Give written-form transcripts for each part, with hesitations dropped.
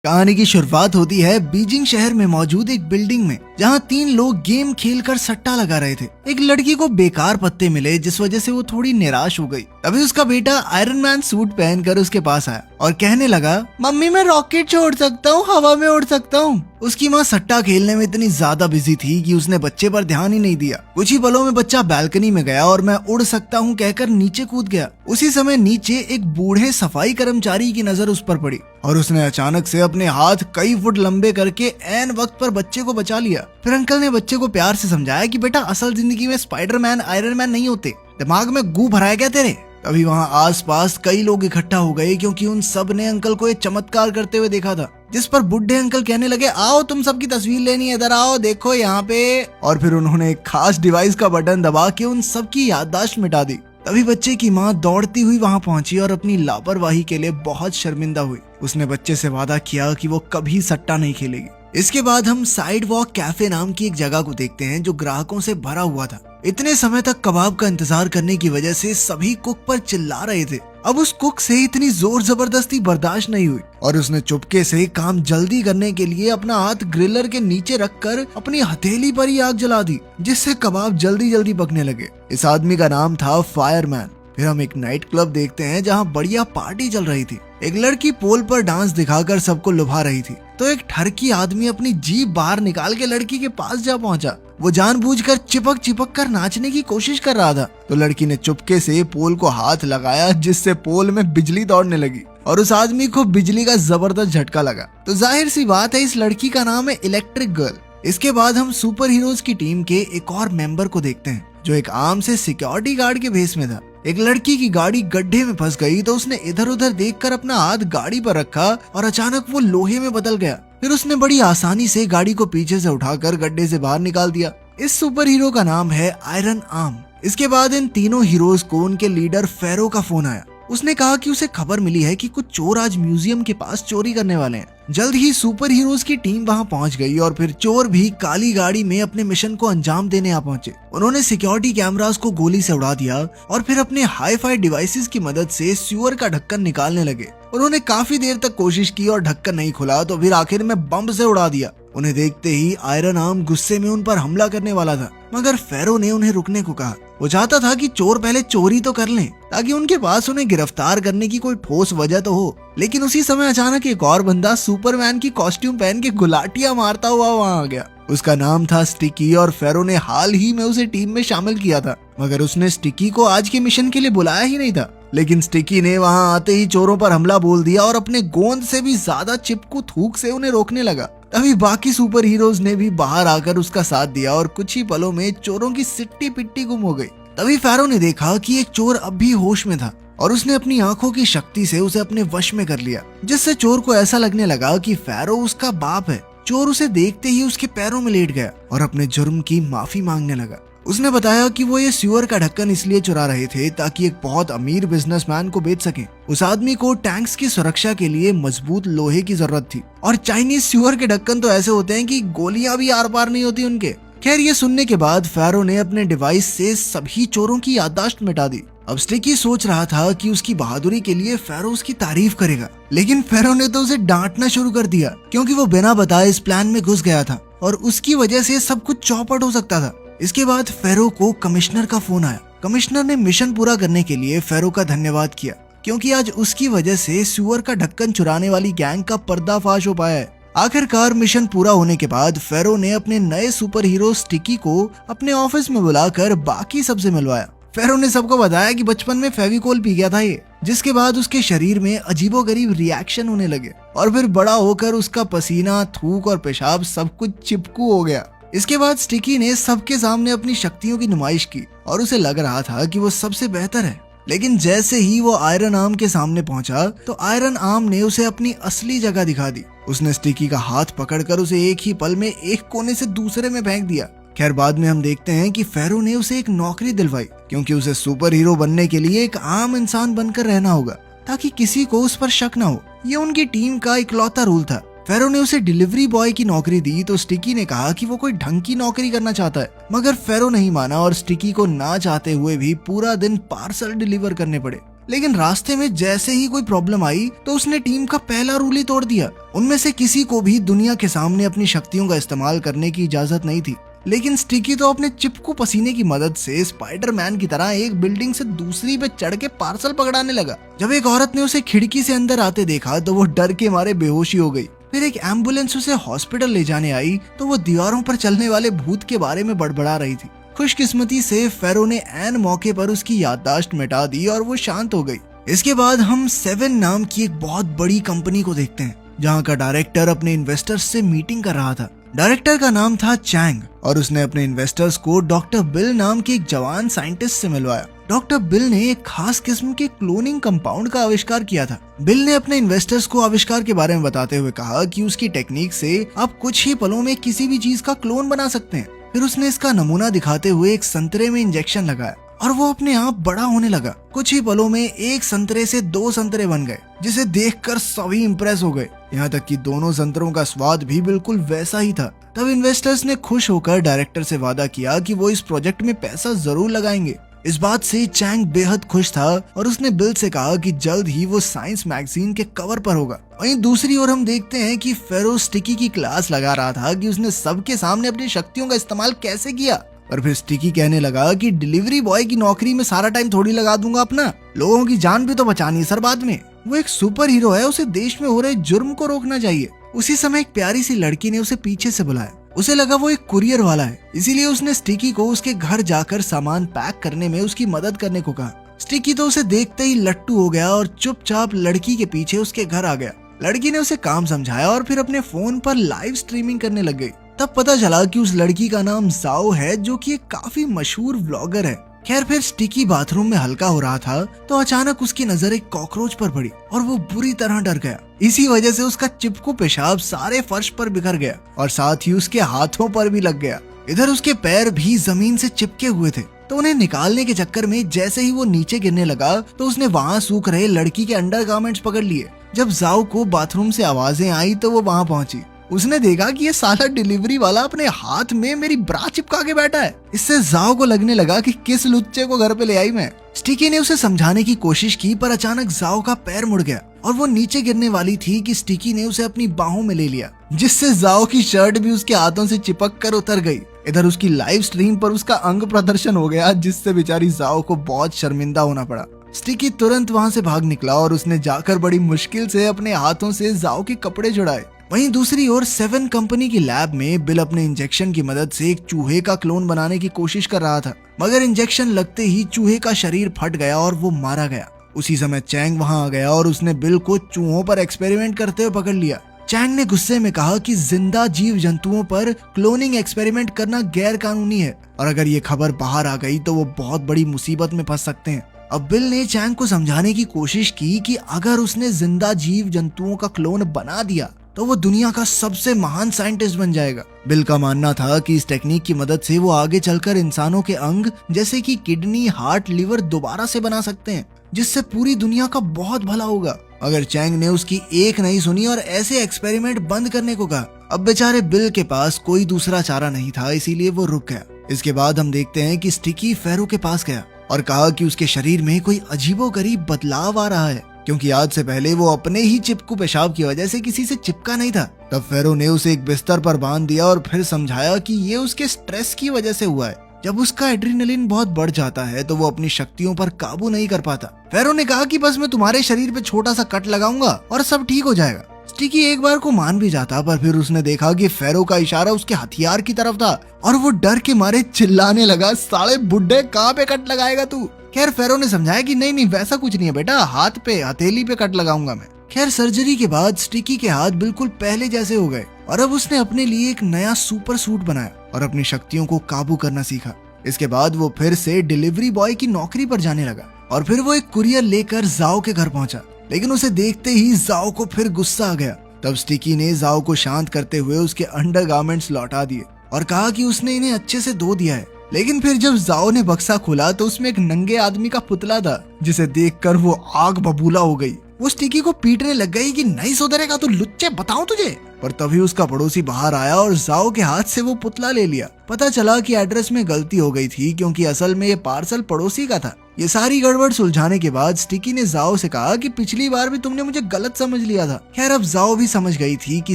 कहानी की शुरुआत होती है बीजिंग शहर में मौजूद एक बिल्डिंग में, जहां 3 लोग गेम खेलकर सट्टा लगा रहे थे। एक लड़की को बेकार पत्ते मिले, जिस वजह से वो थोड़ी निराश हो गई। तभी उसका बेटा आयरन मैन सूट पहनकर उसके पास आया और कहने लगा, मम्मी मैं रॉकेट छोड़ सकता हूँ, हवा में उड़ सकता हूँ। उसकी माँ सट्टा खेलने में इतनी ज्यादा बिजी थी कि उसने बच्चे पर ध्यान ही नहीं दिया। कुछ ही पलों में बच्चा बालकनी में गया और मैं उड़ सकता हूँ कहकर नीचे कूद गया। उसी समय नीचे एक बूढ़े सफाई कर्मचारी की नजर उस पर पड़ी और उसने अचानक से अपने हाथ कई फुट लंबे करके ऐन वक्त पर बच्चे को बचा लिया। फिर अंकल ने बच्चे को प्यार से समझाया कि बेटा असल जिंदगी में स्पाइडरमैन आयरन मैन नहीं होते, दिमाग में गू भराया क्या तेरे। तभी वहाँ आसपास कई लोग इकट्ठा हो गए, क्योंकि उन सब ने अंकल को एक चमत्कार करते हुए देखा था। जिस पर बुढ़े अंकल कहने लगे, आओ तुम सबकी तस्वीर लेनी है, इधर आओ देखो यहाँ पे। और फिर उन्होंने एक खास डिवाइस का बटन दबा के उन सबकी याददाश्त मिटा दी। तभी बच्चे की माँ दौड़ती हुई वहाँ पहुंची और अपनी लापरवाही के लिए बहुत शर्मिंदा हुई। उसने बच्चे से वादा किया कि वो कभी सट्टा नहीं खेलेगी। इसके बाद हम साइड वॉक कैफे नाम की एक जगह को देखते हैं, जो ग्राहकों से भरा हुआ था। इतने समय तक कबाब का इंतजार करने की वजह से सभी कुक पर चिल्ला रहे थे। अब उस कुक से इतनी जोर जबरदस्ती बर्दाश्त नहीं हुई और उसने चुपके से काम जल्दी करने के लिए अपना हाथ ग्रिलर के नीचे रखकर अपनी हथेली पर ही आग जला दी, जिससे कबाब जल्दी जल्दी पकने लगे। इस आदमी का नाम था फायरमैन। फिर हम एक नाइट क्लब देखते हैं, जहाँ बढ़िया पार्टी चल रही थी। एक लड़की पोल पर डांस दिखाकर सबको लुभा रही थी, तो एक ठरकी आदमी अपनी जीभ बाहर निकाल के लड़की के पास जा पहुंचा। वो जानबूझकर चिपक चिपक कर नाचने की कोशिश कर रहा था, तो लड़की ने चुपके से पोल को हाथ लगाया, जिससे पोल में बिजली दौड़ने लगी और उस आदमी को बिजली का जबरदस्त झटका लगा। तो जाहिर सी बात है, इस लड़की का नाम है इलेक्ट्रिक गर्ल। इसके बाद हम सुपर हीरोज की टीम के एक और मेंबर को देखते हैं, जो एक आम से सिक्योरिटी गार्ड के भेस में था। एक लड़की की गाड़ी गड्ढे में फंस गई, तो उसने इधर उधर देखकर अपना हाथ गाड़ी पर रखा और अचानक वो लोहे में बदल गया। फिर उसने बड़ी आसानी से गाड़ी को पीछे से उठाकर गड्ढे से बाहर निकाल दिया। इस सुपर हीरो का नाम है आयरन आर्म। इसके बाद इन तीनों हीरोज को उनके लीडर फेरो का फोन आया। उसने कहा कि उसे खबर मिली है कि कुछ चोर आज म्यूजियम के पास चोरी करने वाले हैं। जल्द ही सुपर हीरोज की टीम वहां पहुंच गई और फिर चोर भी काली गाड़ी में अपने मिशन को अंजाम देने आ पहुंचे। उन्होंने सिक्योरिटी कैमरास को गोली से उड़ा दिया और फिर अपने हाई-फाई डिवाइसेस की मदद से सीवर का ढक्कन निकालने लगे। उन्होंने काफी देर तक कोशिश की और ढक्कन नहीं खुला, तो फिर आखिर में बम से उड़ा दिया। उन्हें देखते ही आयरन आर्म गुस्से में उन पर हमला करने वाला था, मगर फेरो ने उन्हें रुकने को कहा। वो चाहता था कि चोर पहले चोरी तो कर लें, ताकि उनके पास उन्हें गिरफ्तार करने की कोई ठोस वजह तो हो। लेकिन उसी समय अचानक एक और बंदा सुपरमैन की कॉस्ट्यूम पहन के गुलाटियां मारता हुआ वहां आ गया। उसका नाम था स्टिकी और फेरो ने हाल ही में उसे टीम में शामिल किया था, मगर उसने स्टिकी को आज के मिशन के लिए बुलाया ही नहीं था। लेकिन स्टिकी ने वहां आते ही चोरों पर हमला बोल दिया और अपने गोंद से भी ज्यादा चिपकू थूक से उन्हें रोकने लगा। तभी बाकी सुपर हीरोज ने भी बाहर आकर उसका साथ दिया और कुछ ही पलों में चोरों की सिट्टी पिट्टी गुम हो गई। तभी फेरो ने देखा कि एक चोर अब भी होश में था और उसने अपनी आंखों की शक्ति से उसे अपने वश में कर लिया, जिससे चोर को ऐसा लगने लगा कि फेरो उसका बाप है। चोर उसे देखते ही उसके पैरों में लेट गया और अपने जुर्म की माफी मांगने लगा। उसने बताया कि वो ये सीवर का ढक्कन इसलिए चुरा रहे थे ताकि एक बहुत अमीर बिजनेसमैन को बेच सकें। उस आदमी को टैंक्स की सुरक्षा के लिए मजबूत लोहे की जरूरत थी और चाइनीज सीवर के ढक्कन तो ऐसे होते हैं कि गोलियां भी आर पार नहीं होती उनके। खैर, ये सुनने के बाद फेरो ने अपने डिवाइस से सभी चोरों की याददाश्त मिटा दी। अब स्टिकी सोच रहा था कि उसकी बहादुरी के लिए फेरो उसकी तारीफ करेगा, लेकिन फेरो ने तो उसे डांटना शुरू कर दिया, क्योंकि वो बिना बताए इस प्लान में घुस गया था और उसकी वजह से सब कुछ चौपट हो सकता था। इसके बाद फेरो को कमिश्नर का फोन आया। कमिश्नर ने मिशन पूरा करने के लिए फेरो का धन्यवाद किया, क्योंकि आज उसकी वजह से सीवर का ढक्कन चुराने वाली गैंग का पर्दाफाश हो पाया है। आखिरकार मिशन पूरा होने के बाद फेरो ने अपने नए सुपर हीरो स्टिकी को अपने ऑफिस में बुलाकर बाकी सबसे मिलवाया। फेरो ने सबको बताया कि बचपन में फेविकोल पी गया था ये, जिसके बाद उसके शरीर में अजीबोगरीब रिएक्शन होने लगे और फिर बड़ा होकर उसका पसीना, थूक और पेशाब सब कुछ चिपकू हो गया। इसके बाद स्टिकी ने सबके सामने अपनी शक्तियों की नुमाइश की और उसे लग रहा था कि वो सबसे बेहतर है। लेकिन जैसे ही वो आयरन आर्म के सामने पहुंचा, तो आयरन आर्म ने उसे अपनी असली जगह दिखा दी। उसने स्टिकी का हाथ पकड़कर उसे एक ही पल में एक कोने से दूसरे में फेंक दिया। खैर, बाद में हम देखते हैं कि फेरो ने उसे एक नौकरी दिलवाई, क्योंकि उसे सुपर हीरो बनने के लिए एक आम इंसान बनकर रहना होगा, ताकि किसी को उस पर शक न हो। ये उनकी टीम का इकलौता रूल था। फेरो ने उसे डिलीवरी बॉय की नौकरी दी, तो स्टिकी ने कहा कि वो कोई ढंग की नौकरी करना चाहता है, मगर फेरो नहीं माना और स्टिकी को ना चाहते हुए भी पूरा दिन पार्सल डिलीवर करने पड़े। लेकिन रास्ते में जैसे ही कोई प्रॉब्लम आई तो उसने टीम का पहला रूल ही तोड़ दिया। उनमें से किसी को भी दुनिया के सामने अपनी शक्तियों का इस्तेमाल करने की इजाजत नहीं थी, लेकिन स्टिकी तो अपने चिपकू पसीने की मदद से स्पाइडरमैन की तरह एक बिल्डिंग से दूसरी पे चढ़ के पार्सल पकड़ाने लगा। जब एक औरत ने उसे खिड़की से अंदर आते देखा तो वो डर के मारे बेहोशी हो गई। फिर एक एम्बुलेंस उसे हॉस्पिटल ले जाने आई तो वो दीवारों पर चलने वाले भूत के बारे में बड़बड़ा रही थी। खुशकिस्मती से फेरो ने ऐन मौके पर उसकी याददाश्त मिटा दी और वो शांत हो गई। इसके बाद हम 7 नाम की एक बहुत बड़ी कंपनी को देखते हैं, जहाँ का डायरेक्टर अपने इन्वेस्टर्स से मीटिंग कर रहा था। डायरेक्टर का नाम था चैंग और उसने अपने इन्वेस्टर्स को डॉक्टर बिल नाम के एक जवान साइंटिस्ट से मिलवाया। डॉक्टर बिल ने एक खास किस्म के क्लोनिंग कंपाउंड का आविष्कार किया था। बिल ने अपने इन्वेस्टर्स को आविष्कार के बारे में बताते हुए कहा कि उसकी टेक्निक से आप कुछ ही पलों में किसी भी चीज का क्लोन बना सकते हैं। फिर उसने इसका नमूना दिखाते हुए एक संतरे में इंजेक्शन लगाया और वो अपने आप बड़ा होने लगा। कुछ ही पलों में एक संतरे से 2 संतरे बन गए, जिसे देखकर सभी इम्प्रेस हो गए, यहाँ तक कि दोनों संतरों का स्वाद भी बिल्कुल वैसा ही था। तब इन्वेस्टर्स ने खुश होकर डायरेक्टर से वादा किया कि वो इस प्रोजेक्ट में पैसा जरूर लगाएंगे। इस बात से चैंग बेहद खुश था और उसने बिल से कहा कि जल्द ही वो साइंस मैगजीन के कवर पर होगा। वहीं दूसरी ओर हम देखते हैं कि फेरो स्टिकी की क्लास लगा रहा था कि उसने सबके सामने अपनी शक्तियों का इस्तेमाल कैसे किया। और फिर स्टिकी कहने लगा कि डिलीवरी बॉय की नौकरी में सारा टाइम थोड़ी लगा दूंगा अपना, लोगों की जान भी तो बचानी है सर बाद में। वो एक सुपर हीरो है, उसे देश में हो रहे जुर्म को रोकना चाहिए। उसी समय एक प्यारी सी लड़की ने उसे पीछे से बुलाया। उसे लगा वो एक कुरियर वाला है, इसीलिए उसने स्टिकी को उसके घर जाकर सामान पैक करने में उसकी मदद करने को कहा। स्टिकी तो उसे देखते ही लट्टू हो गया और चुपचाप लड़की के पीछे उसके घर आ गया। लड़की ने उसे काम समझाया और फिर अपने फोन पर लाइव स्ट्रीमिंग करने लग गई। तब पता चला कि उस लड़की का नाम जाओ है, जो कि एक काफी मशहूर व्लॉगर है। खैर फिर स्टिकी बाथरूम में हल्का हो रहा था तो अचानक उसकी नजर एक कॉकरोच पर पड़ी और वो बुरी तरह डर गया। इसी वजह से उसका चिपकू पेशाब सारे फर्श पर बिखर गया और साथ ही उसके हाथों पर भी लग गया। इधर उसके पैर भी जमीन से चिपके हुए थे, तो उन्हें निकालने के चक्कर में जैसे ही वो नीचे गिरने लगा तो उसने वहाँ सूख रहे लड़की के अंडरगारमेंट्स पकड़ लिए। जब जाओ को बाथरूम से आवाजें आई तो वो वहाँ पहुंची। उसने देखा कि ये साला डिलीवरी वाला अपने हाथ में मेरी ब्रा चिपका के बैठा है। इससे जाओ को लगने लगा कि किस लुच्चे को घर पे ले आई मैं। स्टिकी ने उसे समझाने की कोशिश की पर अचानक जाओ का पैर मुड़ गया और वो नीचे गिरने वाली थी कि स्टिकी ने उसे अपनी बाहों में ले लिया, जिससे जाओ की शर्ट भी उसके हाथों से चिपक कर उतर गई। इधर उसकी लाइव स्ट्रीम पर उसका अंग प्रदर्शन हो गया, जिससे बेचारी जाओ को बहुत शर्मिंदा होना पड़ा। स्टिकी तुरंत वहाँ से भाग निकला और उसने जाकर बड़ी मुश्किल से अपने हाथों से जाओ के कपड़े जुड़ाए। वहीं दूसरी ओर 7 कंपनी की लैब में बिल अपने इंजेक्शन की मदद से एक चूहे का क्लोन बनाने की कोशिश कर रहा था, मगर इंजेक्शन लगते ही चूहे का शरीर फट गया और वो मारा गया। उसी समय चैंग वहां आ गया और उसने बिल को चूहों पर एक्सपेरिमेंट करते हुए पकड़ लिया। चैंग ने गुस्से में कहा कि जिंदा जीव जंतुओं पर क्लोनिंग एक्सपेरिमेंट करना गैर कानूनी है और अगर ये खबर बाहर आ गई तो वो बहुत बड़ी मुसीबत में फंस सकते हैं। अब बिल ने चैंग को समझाने की कोशिश की कि अगर उसने जिंदा जीव जंतुओं का क्लोन बना दिया तो वो दुनिया का सबसे महान साइंटिस्ट बन जाएगा। बिल का मानना था कि इस टेक्निक की मदद से वो आगे चलकर इंसानों के अंग जैसे कि किडनी, हार्ट, लिवर दोबारा से बना सकते हैं, जिससे पूरी दुनिया का बहुत भला होगा। अगर चैंग ने उसकी एक नहीं सुनी और ऐसे एक्सपेरिमेंट बंद करने को कहा। अब बेचारे बिल के पास कोई दूसरा चारा नहीं था, इसीलिए वो रुक गया। इसके बाद हम देखते हैं कि स्टिकी फेरो के पास गया और कहा कि उसके शरीर में कोई अजीबोगरीब बदलाव आ रहा है, क्योंकि आज से पहले वो अपने ही चिपकू पेशाब की वजह से किसी से चिपका नहीं था। तब फेरो ने उसे एक बिस्तर पर बांध दिया और फिर समझाया कि ये उसके स्ट्रेस की वजह से हुआ है। जब उसका एड्रेनलिन बहुत बढ़ जाता है तो वो अपनी शक्तियों पर काबू नहीं कर पाता। फेरो ने कहा कि बस मैं तुम्हारे शरीर पे छोटा सा कट लगाऊंगा और सब ठीक हो जाएगा। स्टिकी एक बार को मान भी जाता, पर फिर उसने देखा कि फेरो का इशारा उसके हथियार की तरफ था और वो डर के मारे चिल्लाने लगा, साले बुड्ढे कहाँ पे कट लगाएगा तू। खैर फेरो ने समझाया कि नहीं वैसा कुछ नहीं है बेटा, हाथ पे हथेली पे कट लगाऊंगा मैं। खैर सर्जरी के बाद स्टिकी के हाथ बिल्कुल पहले जैसे हो गए और अब उसने अपने लिए एक नया सुपर सूट बनाया और अपनी शक्तियों को काबू करना सीखा। इसके बाद वो फिर से डिलीवरी बॉय की नौकरी पर जाने लगा और फिर वो एक कुरियर लेकर जाओ के घर पहुंचा, लेकिन उसे देखते ही जाओ को फिर गुस्सा आ गया। तब स्टिकी ने जाओ को शांत करते हुए उसके अंडरगारमेंट्स लौटा दिए और कहा कि उसने इन्हें अच्छे से धो दिया है। लेकिन फिर जब जाओ ने बक्सा खोला तो उसमें एक नंगे आदमी का पुतला था, जिसे देखकर वो आग बबूला हो गई। वो स्टिकी को पीटने लग गई कि नहीं सुधरेगा तो लुच्चे, बताऊं तुझे। पर तभी उसका पड़ोसी बाहर आया और जाओ के हाथ से वो पुतला ले लिया। पता चला कि एड्रेस में गलती हो गई थी, क्योंकि असल में ये पार्सल पड़ोसी का था। ये सारी गड़बड़ सुलझाने के बाद स्टिकी ने जाओ से कहा कि पिछली बार भी तुमने मुझे गलत समझ लिया था। खैर अब जाओ भी समझ गई थी कि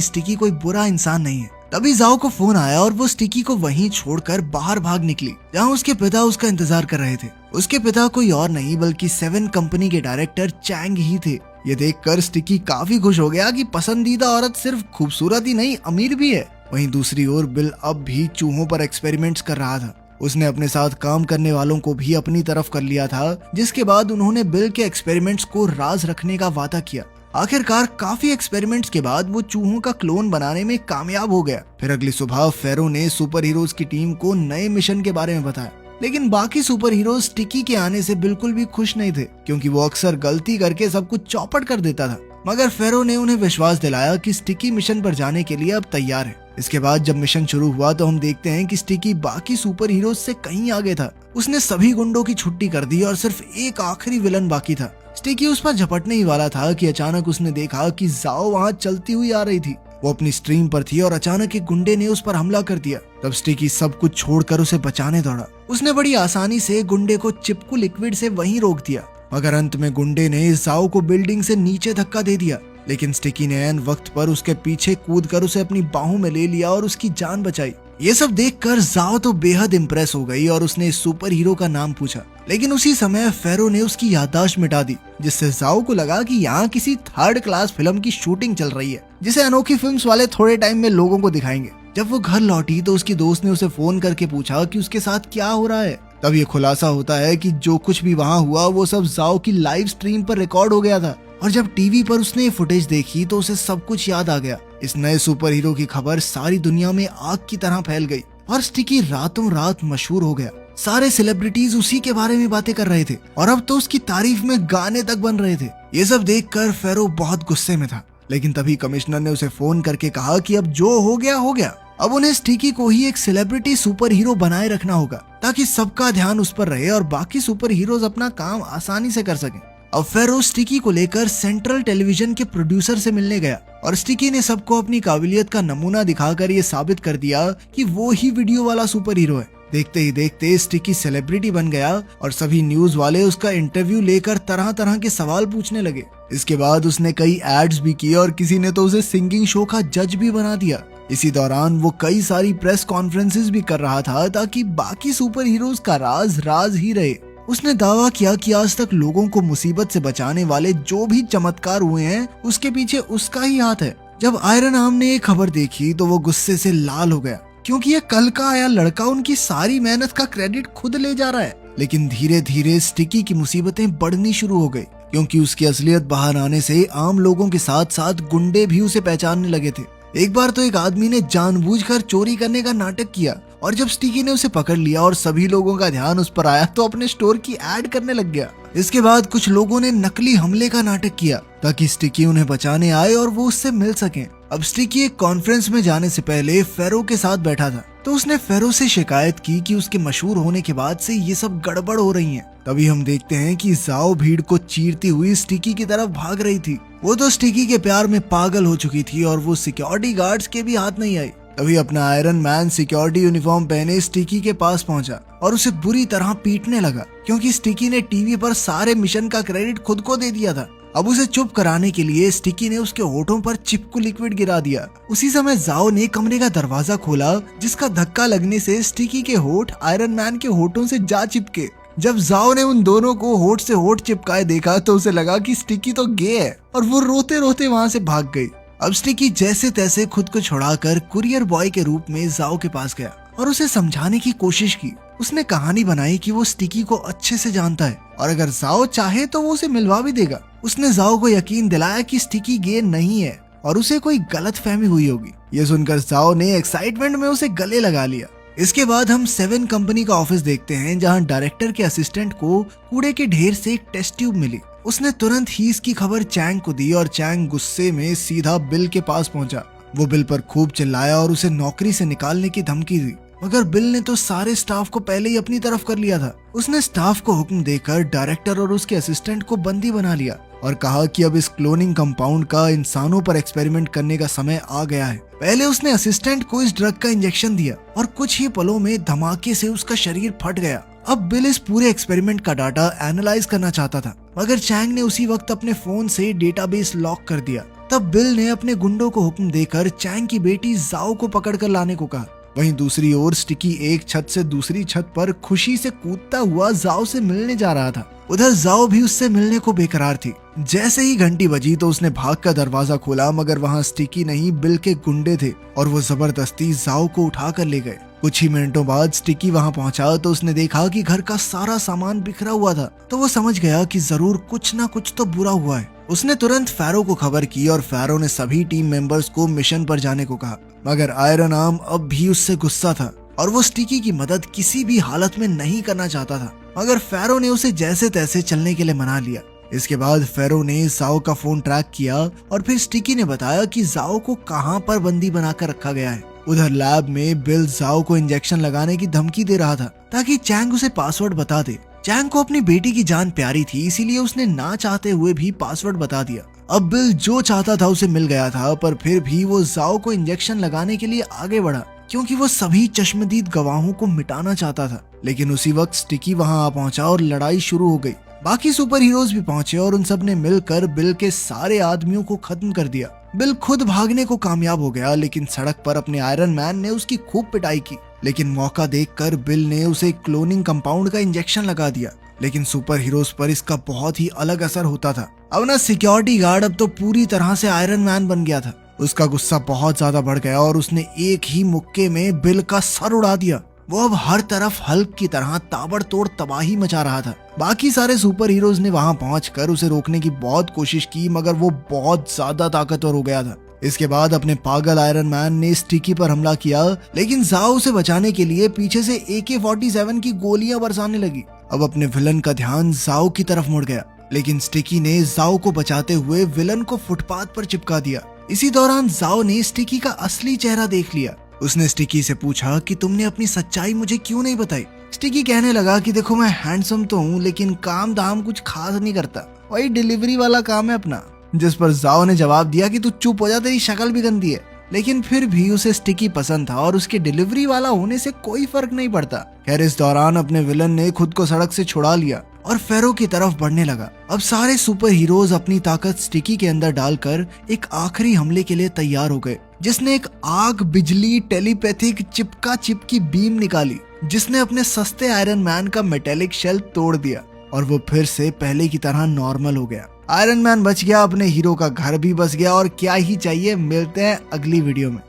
स्टिकी कोई बुरा इंसान नहीं है। तभी जाओ को फोन आया और वो स्टिकी को वहीं छोड़कर बाहर भाग निकली, जहां उसके पिता उसका इंतजार कर रहे थे। उसके पिता कोई और नहीं बल्कि 7 कंपनी के डायरेक्टर चैंग ही थे। ये देखकर स्टिकी काफी खुश हो गया कि पसंदीदा औरत सिर्फ खूबसूरत ही नहीं, अमीर भी है। वहीं दूसरी ओर बिल अब भी चूहों पर एक्सपेरिमेंट्स कर रहा था। उसने अपने साथ काम करने वालों को भी अपनी तरफ कर लिया था, जिसके बाद उन्होंने बिल के एक्सपेरिमेंट्स को राज रखने का वादा किया। आखिरकार काफी एक्सपेरिमेंट्स के बाद वो चूहों का क्लोन बनाने में कामयाब हो गया। फिर अगली सुबह फेरो ने सुपर हीरोज की टीम को नए मिशन के बारे में बताया, लेकिन बाकी सुपर हीरोज स्टिकी के आने से बिल्कुल भी खुश नहीं थे, क्योंकि वो अक्सर गलती करके सब कुछ चौपट कर देता था। मगर फेरो ने उन्हें विश्वास दिलाया कि स्टिकी मिशन पर जाने के लिए अब तैयार है। इसके बाद जब मिशन शुरू हुआ तो हम देखते हैं कि स्टिकी बाकी सुपर हीरोज से कहीं आगे था। उसने सभी गुंडों की छुट्टी कर दी और सिर्फ एक आखिरी विलन बाकी था। स्टिकी उस पर झपटने ही वाला था कि अचानक उसने देखा कि जाओ वहाँ चलती हुई आ रही थी। वो अपनी स्ट्रीम पर थी और अचानक एक गुंडे ने उस पर हमला कर दिया। तब स्टिकी सब कुछ छोड़कर उसे बचाने दौड़ा। उसने बड़ी आसानी से गुंडे को चिपकू लिक्विड से वहीं रोक दिया, मगर अंत में गुंडे ने जाओ को बिल्डिंग से नीचे धक्का दे दिया। लेकिन स्टिकी ने ऐन वक्त पर उसके पीछे कूदकर उसे अपनी बाहों में ले लिया और उसकी जान बचाई। ये सब देखकर जाओ तो बेहद इम्प्रेस हो गई और उसने सुपर हीरो का नाम पूछा। लेकिन उसी समय फेरो ने उसकी याददाश्त मिटा दी, जिससे जाओ को लगा कि यहाँ किसी 3rd क्लास फिल्म की शूटिंग चल रही है, जिसे अनोखी फिल्म्स वाले थोड़े टाइम में लोगों को दिखाएंगे। जब वो घर लौटी तो उसकी दोस्त ने उसे फोन करके पूछा कि उसके साथ क्या हो रहा है। तब ये खुलासा होता है कि जो कुछ भी वहाँ हुआ वो सब जाओ की लाइव स्ट्रीम पर रिकॉर्ड हो गया था, और जब टीवी पर उसने ये फुटेज देखी तो उसे सब कुछ याद आ गया। इस नए सुपर हीरो की खबर सारी दुनिया में आग की तरह फैल गई और स्टिकी रातों रात मशहूर हो गया। सारे सेलिब्रिटीज उसी के बारे में बातें कर रहे थे और अब तो उसकी तारीफ में गाने तक बन रहे थे। ये सब देखकर फेरो बहुत गुस्से में था, लेकिन तभी कमिश्नर ने उसे फोन करके कहा कि अब जो हो गया हो गया। अब उन्हें स्टिकी को ही एक सेलिब्रिटी सुपर हीरो बनाए रखना होगा, ताकि सबका ध्यान उस पर रहे और बाकी सुपर हीरोज अपना काम आसानी से कर सकें। अब फेरो स्टिकी को लेकर सेंट्रल टेलीविजन के प्रोड्यूसर से मिलने गया और स्टिकी ने सबको अपनी काबिलियत का नमूना दिखाकर ये साबित कर दिया कि वो ही वीडियो वाला सुपर हीरो है। देखते ही देखते स्टिकी सेलिब्रिटी बन गया और सभी न्यूज वाले उसका इंटरव्यू लेकर तरह तरह के सवाल पूछने लगे। इसके बाद उसने कई एड्स भी किए और किसी ने तो उसे सिंगिंग शो का जज भी बना दिया। इसी दौरान वो कई सारी प्रेस कॉन्फ्रेंसेस भी कर रहा था, ताकि बाकी सुपर हीरोज का राज राज ही रहे। उसने दावा किया कि आज तक लोगों को मुसीबत से बचाने वाले जो भी चमत्कार हुए हैं उसके पीछे उसका ही हाथ है। जब आयरन आर्म ने ये खबर देखी तो वो गुस्से से लाल हो गया, क्योंकि ये कल का आया लड़का उनकी सारी मेहनत का क्रेडिट खुद ले जा रहा है। लेकिन धीरे धीरे स्टिकी की मुसीबतें बढ़नी शुरू हो गई, क्योंकि उसकी असलियत बाहर आने से आम लोगों के साथ साथ गुंडे भी उसे पहचानने लगे थे। एक बार तो एक आदमी ने जानबूझकर चोरी करने का नाटक किया और जब स्टिकी ने उसे पकड़ लिया और सभी लोगों का ध्यान उस पर आया तो अपने स्टोर की ऐड करने लग गया। इसके बाद कुछ लोगों ने नकली हमले का नाटक किया ताकि स्टिकी उन्हें बचाने आए और वो उससे मिल सकें। अब स्टिकी एक कॉन्फ्रेंस में जाने से पहले फेरो के साथ बैठा था, तो उसने फेरो से शिकायत की कि उसके मशहूर होने के बाद से ये सब गड़बड़ हो रही है। तभी हम देखते हैं कि जाओ भीड़ को चीरती हुई स्टिकी की तरफ भाग रही थी। वो तो स्टिकी के प्यार में पागल हो चुकी थी और वो सिक्योरिटी गार्ड्स के भी हाथ नहीं आई। तभी अपना आयरन मैन सिक्योरिटी यूनिफॉर्म पहने स्टिकी के पास पहुंचा और उसे बुरी तरह पीटने लगा, क्योंकि स्टिकी ने टीवी पर सारे मिशन का क्रेडिट खुद को दे दिया था। अब उसे चुप कराने के लिए स्टिकी ने उसके होठों पर चिपकू लिक्विड गिरा दिया। उसी समय जाओ ने कमरे का दरवाजा खोला, जिसका धक्का लगने से स्टिकी के होठ आयरन मैन के होठों से जा चिपके। जब जाओ ने उन दोनों को होठ से होठ चिपकाए देखा तो उसे लगा कि स्टिकी तो गे है और वो रोते रोते वहाँ से भाग गई। अब स्टिकी जैसे तैसे खुद को छुड़ाकर कुरियर बॉय के रूप में जाओ के पास गया और उसे समझाने की कोशिश की। उसने कहानी बनाई कि वो स्टिकी को अच्छे से जानता है और अगर जाओ चाहे तो वो उसे मिलवा भी देगा। उसने जाओ को यकीन दिलाया कि स्टिकी गे नहीं है और उसे कोई गलतफहमी हुई होगी। ये सुनकर जाओ ने एक्साइटमेंट में उसे गले लगा लिया। इसके बाद हम 7 कंपनी का ऑफिस देखते हैं, जहां डायरेक्टर के असिस्टेंट को कूड़े के ढेर से एक टेस्ट ट्यूब मिली। उसने तुरंत ही इसकी खबर चैंग को दी और चैंग गुस्से में सीधा बिल के पास पहुंचा। वो बिल पर खूब चिल्लाया और उसे नौकरी से निकालने की धमकी दी, मगर बिल ने तो सारे स्टाफ को पहले ही अपनी तरफ कर लिया था। उसने स्टाफ को हुक्म देकर डायरेक्टर और उसके असिस्टेंट को बंदी बना लिया और कहा कि अब इस क्लोनिंग कंपाउंड का इंसानों पर एक्सपेरिमेंट करने का समय आ गया है। पहले उसने असिस्टेंट को इस ड्रग का इंजेक्शन दिया और कुछ ही पलों में धमाके से उसका शरीर फट गया। अब बिल इस पूरे एक्सपेरिमेंट का डाटा एनालाइज करना चाहता था, मगर चैंग ने उसी वक्त अपने फोन से डेटाबेस लॉक कर दिया। तब बिल ने अपने गुंडों को हुक्म देकर चैंग की बेटी जाओ को पकड़कर लाने को कहा। वहीं दूसरी ओर स्टिकी एक छत से दूसरी छत पर खुशी से कूदता हुआ जाओ से मिलने जा रहा था। उधर जाओ भी उससे मिलने को बेकरार थी। जैसे ही घंटी बजी तो उसने भागकर दरवाजा खोला, मगर वहां स्टिकी नहीं बिल के गुंडे थे और वो जबरदस्ती जाओ को उठा कर ले गए। कुछ ही मिनटों बाद स्टिकी वहां पहुंचा तो उसने देखा कि घर का सारा सामान बिखरा हुआ था। तो वो समझ गया कि जरूर कुछ ना कुछ तो बुरा हुआ है। उसने तुरंत फैरो को खबर की और फैरो ने सभी टीम मेंबर्स को मिशन पर जाने को कहा, मगर आयरन आर्म अब भी उससे गुस्सा था और वो स्टिकी की मदद किसी भी हालत में नहीं करना चाहता था। मगर फैरो ने उसे जैसे तैसे चलने के लिए मना लिया। इसके बाद फैरो ने जाओ का फोन ट्रैक किया और फिर स्टिकी ने बताया कि जाओ को कहां पर बंदी बनाकर रखा गया है। उधर लैब में बिल जाओ को इंजेक्शन लगाने की धमकी दे रहा था ताकि चैंग उसे पासवर्ड बता दे। चैंग को अपनी बेटी की जान प्यारी थी, इसीलिए उसने ना चाहते हुए भी पासवर्ड बता दिया। अब बिल जो चाहता था उसे मिल गया था, पर फिर भी वो जाओ को इंजेक्शन लगाने के लिए आगे बढ़ा क्योंकि वो सभी चश्मदीद गवाहों को मिटाना चाहता था। लेकिन उसी वक्त स्टिकी वहां आ पहुंचा और लड़ाई शुरू हो गई। बाकी सुपर हीरोज भी पहुंचे और उन सब ने मिलकर बिल के सारे आदमियों को खत्म कर दिया। बिल खुद भागने को कामयाब हो गया, लेकिन सड़क पर अपने आयरन मैन ने उसकी खूब पिटाई की। लेकिन मौका देखकर बिल ने उसे क्लोनिंग कंपाउंड का इंजेक्शन लगा दिया। लेकिन सुपर हीरोज पर इसका बहुत ही अलग असर होता था। अब ना सिक्योरिटी गार्ड अब तो पूरी तरह से आयरन मैन बन गया था। उसका गुस्सा बहुत ज्यादा बढ़ गया और उसने एक ही मुक्के में बिल का सर उड़ा दिया। वो अब हर तरफ हल्क की तरह ताबड़तोड़ तबाही मचा रहा था। बाकी सारे सुपर हीरोज ने वहां पहुंचकर उसे रोकने की बहुत कोशिश की, मगर वो बहुत ज्यादा ताकतवर हो गया था। इसके बाद अपने पागल आयरन मैन ने स्टिकी पर हमला किया, लेकिन जाओ उसे बचाने के लिए पीछे से AK-47 की गोलियां बरसाने लगी। अब अपने विलन का ध्यान जाओ की तरफ मुड़ गया, लेकिन स्टिकी ने जाओ को बचाते हुए विलन को फुटपाथ पर चिपका दिया। इसी दौरान जाओ ने स्टिकी का असली चेहरा देख लिया। उसने स्टिकी से पूछा कि तुमने अपनी सच्चाई मुझे क्यों नहीं बताई। स्टिकी कहने लगा कि देखो मैं हैंडसम तो हूँ, लेकिन काम धाम कुछ खास नहीं करता, वही डिलीवरी वाला काम है अपना। जिस पर जाओ ने जवाब दिया कि तू चुप हो जा, तेरी शक्ल भी गंदी है। लेकिन फिर भी उसे स्टिकी पसंद था और उसके डिलीवरी वाला होने से कोई फर्क नहीं पड़ता। खैर इस दौरान अपने विलन ने खुद को सड़क से छुड़ा लिया और फेरो की तरफ बढ़ने लगा। अब सारे सुपर हीरोज अपनी ताकत स्टिकी के अंदर डालकर एक आखिरी हमले के लिए तैयार हो गए, जिसने एक आग, बिजली, टेलीपैथिक चिपका चिप की बीम निकाली, जिसने अपने सस्ते आयरन मैन का मेटेलिक शेल तोड़ दिया और वो फिर से पहले की तरह नॉर्मल हो गया। आयरन मैन बच गया, अपने हीरो का घर भी बस गया और क्या ही चाहिए। मिलते हैं अगली वीडियो में।